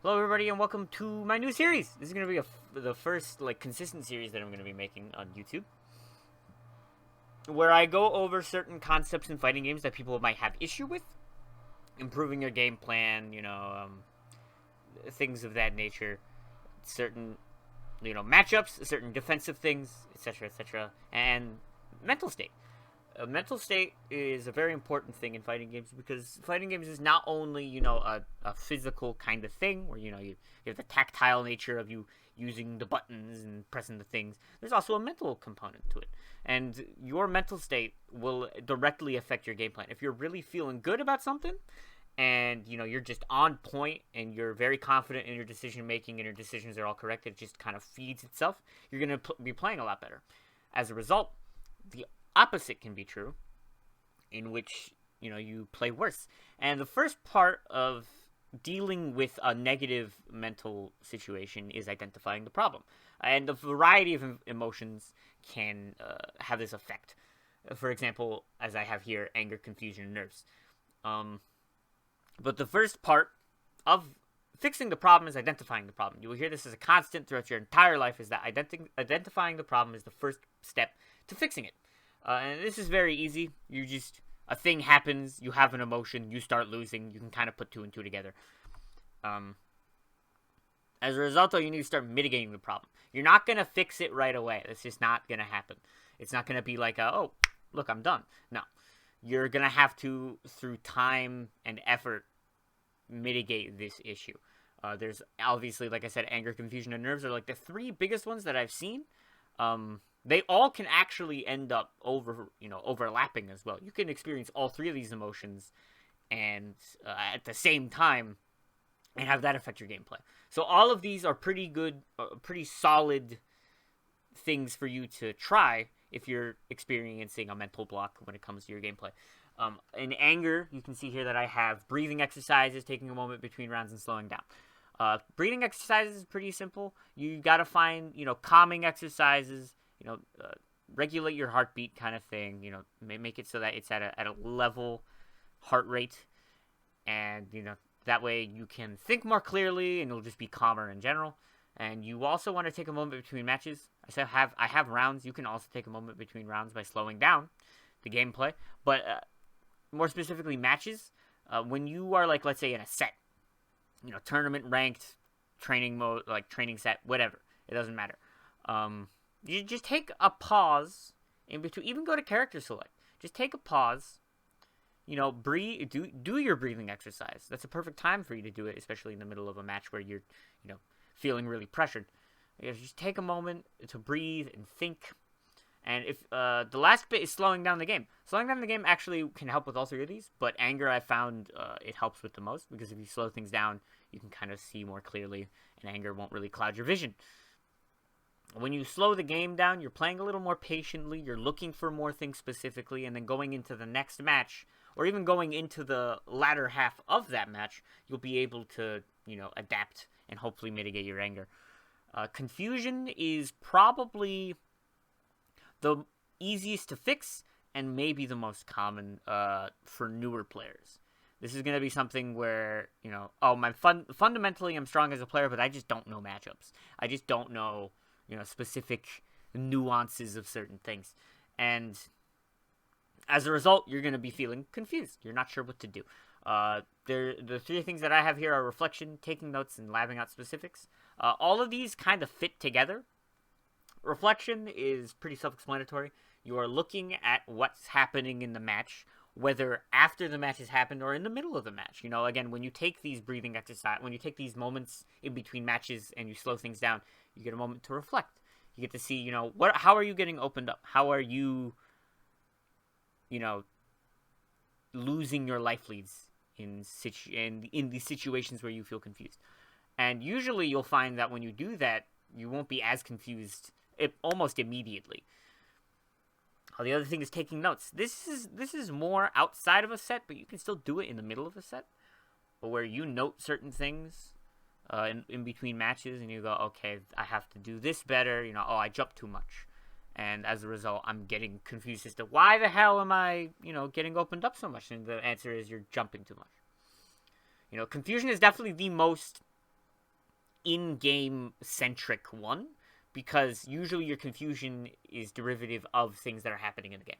Hello, everybody, and welcome to my new series. This is going to be the first consistent series that I'm going to be making on YouTube, where I go over certain concepts in fighting games that people might have issue with, improving your game plan, things of that nature, certain matchups, certain defensive things, etc., and mental state. Mental state is a very important thing in fighting games because fighting games is not only a physical kind of thing where you have the tactile nature of you using the buttons and pressing the things. There's also a mental component to it, and your mental state will directly affect your game plan. If you're really feeling good about something and you're just on point and you're very confident in your decision making and your decisions are all correct, it just kind of feeds itself, you're going to be playing a lot better. As a result, the opposite can be true, in which you play worse. And the first part of dealing with a negative mental situation is identifying the problem, and the variety of emotions can have this effect. For example, as I have here, anger, confusion, and nerves. But the first part of fixing the problem is identifying the problem. You will hear this as a constant throughout your entire life, is that identifying the problem is the first step to fixing it. And this is very easy. A thing happens, you have an emotion, you start losing, you can kind of put two and two together. As a result, though, you need to start mitigating the problem. You're not going to fix it right away. That's just not going to happen. It's not going to be like, oh, look, I'm done. No. You're going to have to, through time and effort, mitigate this issue. There's obviously, like I said, anger, confusion, and nerves are like the three biggest ones that I've seen. They all can actually end up overlapping as well. You can experience all three of these emotions and at the same time and have that affect your gameplay. So all of these are pretty good, pretty solid things for you to try if you're experiencing a mental block when it comes to your gameplay. In anger, you can see here that I have breathing exercises, taking a moment between rounds and slowing down. Breathing exercises is pretty simple. You got to find, calming exercises, regulate your heartbeat kind of thing, make it so that it's at a level heart rate, and, that way you can think more clearly and you'll just be calmer in general. And you also want to take a moment between matches. I have rounds. You can also take a moment between rounds by slowing down the gameplay. But more specifically, matches. When you are, let's say in a set, tournament ranked, training mode, training set, whatever. It doesn't matter. You just take a pause in between. Even go to character select. Just take a pause. Breathe. Do your breathing exercise. That's a perfect time for you to do it, especially in the middle of a match where you're, feeling really pressured. Just take a moment to breathe and think. And if the last bit is slowing down the game. Slowing down the game actually can help with all three of these, but anger I found it helps with the most, because if you slow things down, you can kind of see more clearly, and anger won't really cloud your vision. When you slow the game down, you're playing a little more patiently, you're looking for more things specifically, and then going into the next match, or even going into the latter half of that match, you'll be able to, adapt and hopefully mitigate your anger. Confusion is probably the easiest to fix and maybe the most common for newer players. This is going to be something where, fundamentally I'm strong as a player, but I just don't know matchups. I just don't know, specific nuances of certain things. And as a result, you're going to be feeling confused. You're not sure what to do. The three things that I have here are reflection, taking notes, and labbing out specifics. All of these kind of fit together. Reflection is pretty self-explanatory. You are looking at what's happening in the match, whether after the match has happened or in the middle of the match. Again, when you take these breathing exercise, when you take these moments in between matches and you slow things down, you get a moment to reflect. You get to see, how are you getting opened up? How are you, losing your life leads in these situations where you feel confused. And usually you'll find that when you do that, you won't be as confused almost immediately. The other thing is taking notes. This is more outside of a set, but you can still do it in the middle of a set, where you note certain things in between matches, and you go, okay, I have to do this better. I jumped too much, and as a result, I'm getting confused as to why the hell am I, getting opened up so much. And the answer is you're jumping too much. Confusion is definitely the most in-game centric one, because usually your confusion is derivative of things that are happening in the game.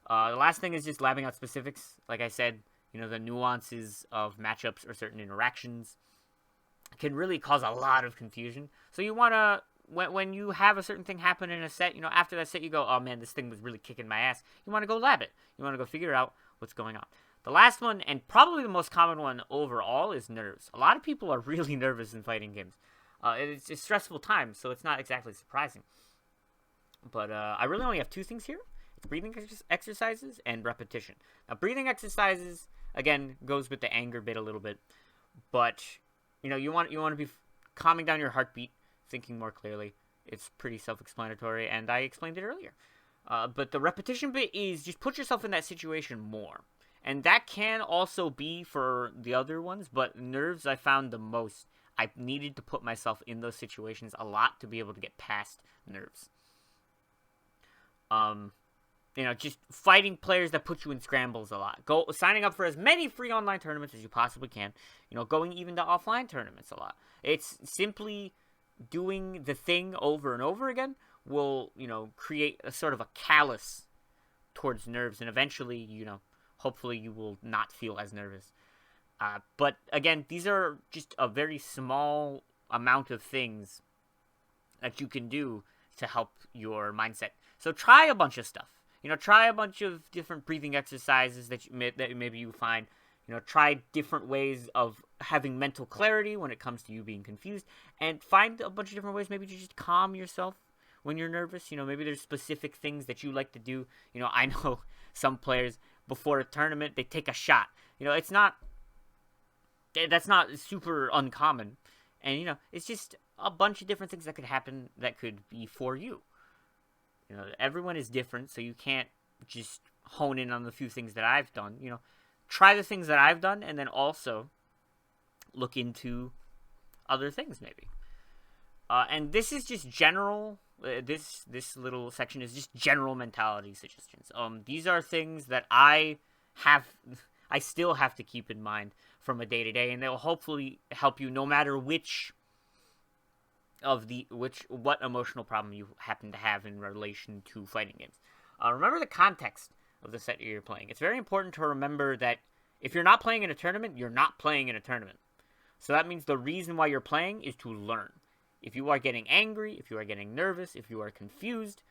The last thing is just labbing out specifics. Like I said, the nuances of matchups or certain interactions can really cause a lot of confusion. So you want to, when you have a certain thing happen in a set, after that set you go, oh man, this thing was really kicking my ass. You want to go lab it. You want to go figure out what's going on. The last one, and probably the most common one overall, is nerves. A lot of people are really nervous in fighting games. It's a stressful time, so it's not exactly surprising. But I really only have two things here. It's breathing exercises and repetition. Now, breathing exercises, again, goes with the anger bit a little bit. But, you want to be calming down your heartbeat, thinking more clearly. It's pretty self-explanatory, and I explained it earlier. But the repetition bit is just put yourself in that situation more. And that can also be for the other ones, but nerves I found the most. I needed to put myself in those situations a lot to be able to get past nerves. Just fighting players that put you in scrambles a lot. Signing up for as many free online tournaments as you possibly can. Going even to offline tournaments a lot. It's simply doing the thing over and over again will, create a sort of a callus towards nerves, and eventually, hopefully you will not feel as nervous. But again, these are just a very small amount of things that you can do to help your mindset. So try a bunch of stuff. Try a bunch of different breathing exercises that maybe you find. Try different ways of having mental clarity when it comes to you being confused, and find a bunch of different ways maybe to just calm yourself when you're nervous. Maybe there's specific things that you like to do. I know some players before a tournament, they take a shot. That's not super uncommon. And, it's just a bunch of different things that could happen that could be for you. Everyone is different, so you can't just hone in on the few things that I've done. Try the things that I've done, and then also look into other things maybe. And this is just general. This little section is just general mentality suggestions. These are things that I still have to keep in mind from a day to day, and they will hopefully help you no matter what emotional problem you happen to have in relation to fighting games. Remember the context of the set you're playing. It's very important to remember that if you're not playing in a tournament, you're not playing in a tournament. So that means the reason why you're playing is to learn. If you are getting angry, if you are getting nervous, if you are confused,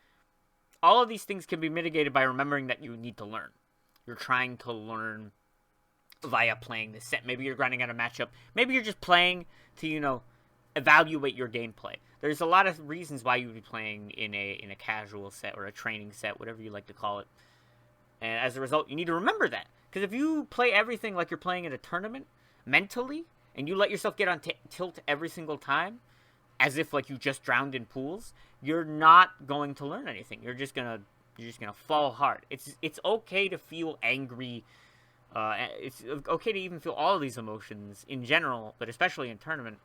all of these things can be mitigated by remembering that you need to learn. You're trying to learn via playing this set. Maybe you're grinding out a matchup. Maybe you're just playing to, evaluate your gameplay. There's a lot of reasons why you would be playing in a casual set or a training set, whatever you like to call it. And as a result, you need to remember that. Because if you play everything like you're playing in a tournament mentally, and you let yourself get on tilt every single time, as if like you just drowned in pools, you're not going to learn anything. You're just gonna fall hard. It's okay to feel angry. It's okay to even feel all of these emotions in general, but especially in tournament,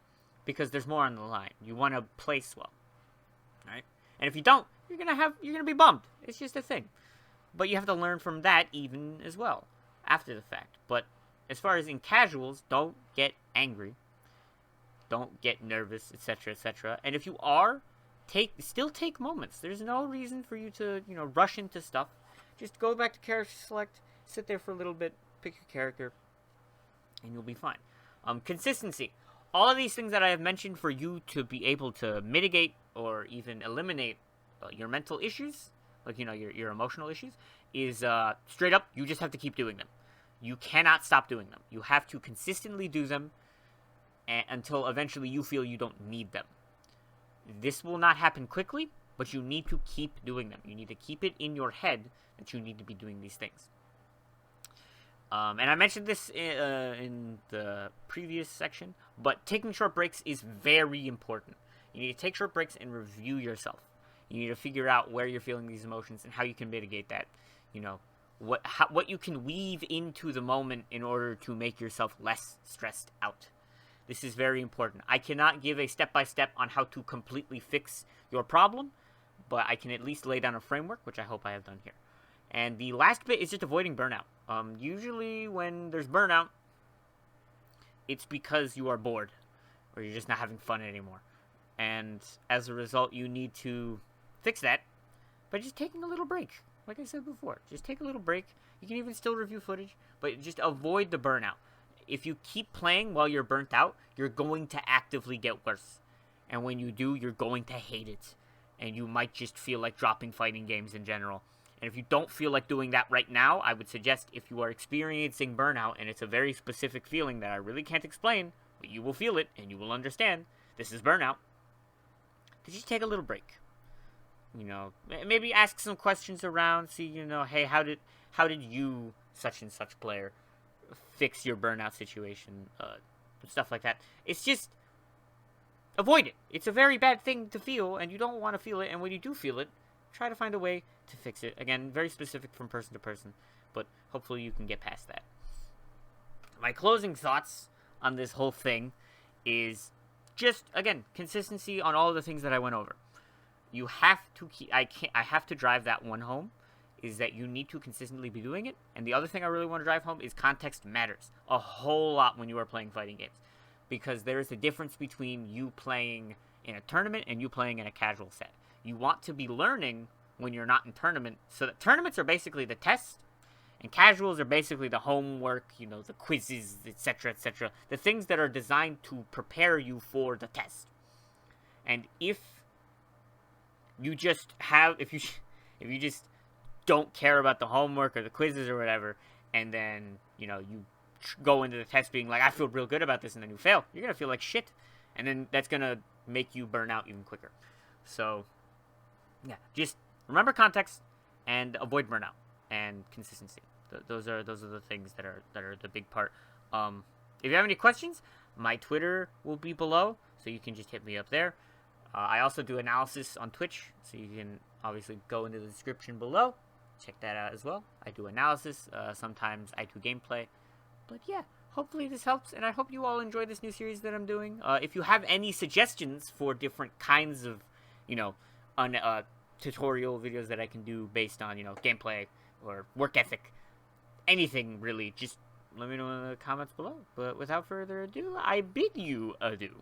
because there's more on the line. You want to place well, right? And if you don't, you're gonna be bummed. It's just a thing. But you have to learn from that even as well after the fact. But as far as in casuals, don't get angry. Don't get nervous, etc., etc. And if you are, still take moments. There's no reason for you to, rush into stuff. Just go back to character select, sit there for a little bit, pick your character, and you'll be fine. Consistency. All of these things that I have mentioned for you to be able to mitigate or even eliminate your mental issues, like, your emotional issues, is straight up, you just have to keep doing them. You cannot stop doing them. You have to consistently do them until eventually you feel you don't need them. This will not happen quickly, but you need to keep doing them. You need to keep it in your head that you need to be doing these things. And I mentioned this in the previous section, but taking short breaks is very important. You need to take short breaks and review yourself. You need to figure out where you're feeling these emotions and how you can mitigate that. What you can weave into the moment in order to make yourself less stressed out. This is very important. I cannot give a step-by-step on how to completely fix your problem, but I can at least lay down a framework, which I hope I have done here. And the last bit is just avoiding burnout. Usually when there's burnout, it's because you are bored. or you're just not having fun anymore. And as a result, you need to fix that by just taking a little break. Like I said before, just take a little break. You can even still review footage, but just avoid the burnout. If you keep playing while you're burnt out, you're going to actively get worse. And when you do, you're going to hate it. And you might just feel like dropping fighting games in general. And if you don't feel like doing that right now, I would suggest if you are experiencing burnout, and it's a very specific feeling that I really can't explain, but you will feel it and you will understand, this is burnout, to just take a little break. You know, maybe ask some questions around, see, you know, hey, how did you, such and such player, fix your burnout situation, stuff like that. It's just, avoid it. It's a very bad thing to feel, and you don't want to feel it, and when you do feel it, try to find a way to fix it. Again, very specific from person to person, but hopefully you can get past that. My closing thoughts on this whole thing is just, again, consistency on all of the things that I went over. You have to keep, I have to drive that one home, is that you need to consistently be doing it. And the other thing I really want to drive home is context matters a whole lot when you are playing fighting games, because there is a difference between you playing in a tournament and you playing in a casual set. You want to be learning when you're not in tournament, so that tournaments are basically the tests, and casuals are basically the homework, you know, the quizzes, etc., etc., the things that are designed to prepare you for the test. And if you just have, if you just don't care about the homework or the quizzes or whatever, and then, you know, you go into the test being like, I feel real good about this, and then you fail, you're gonna feel like shit, and then that's gonna make you burn out even quicker. So yeah, just remember context and avoid burnout and consistency. Those are the things that are the big part. If you have any questions, my Twitter will be below, so you can just hit me up there. I also do analysis on Twitch, so you can obviously go into the description below. Check that out as well. I do analysis. Sometimes I do gameplay. But yeah, hopefully this helps, and I hope you all enjoy this new series that I'm doing. If you have any suggestions for different kinds of, you know, tutorial videos that I can do based on, you know, gameplay or work ethic, anything really, just let me know in the comments below. But without further ado, I bid you adieu.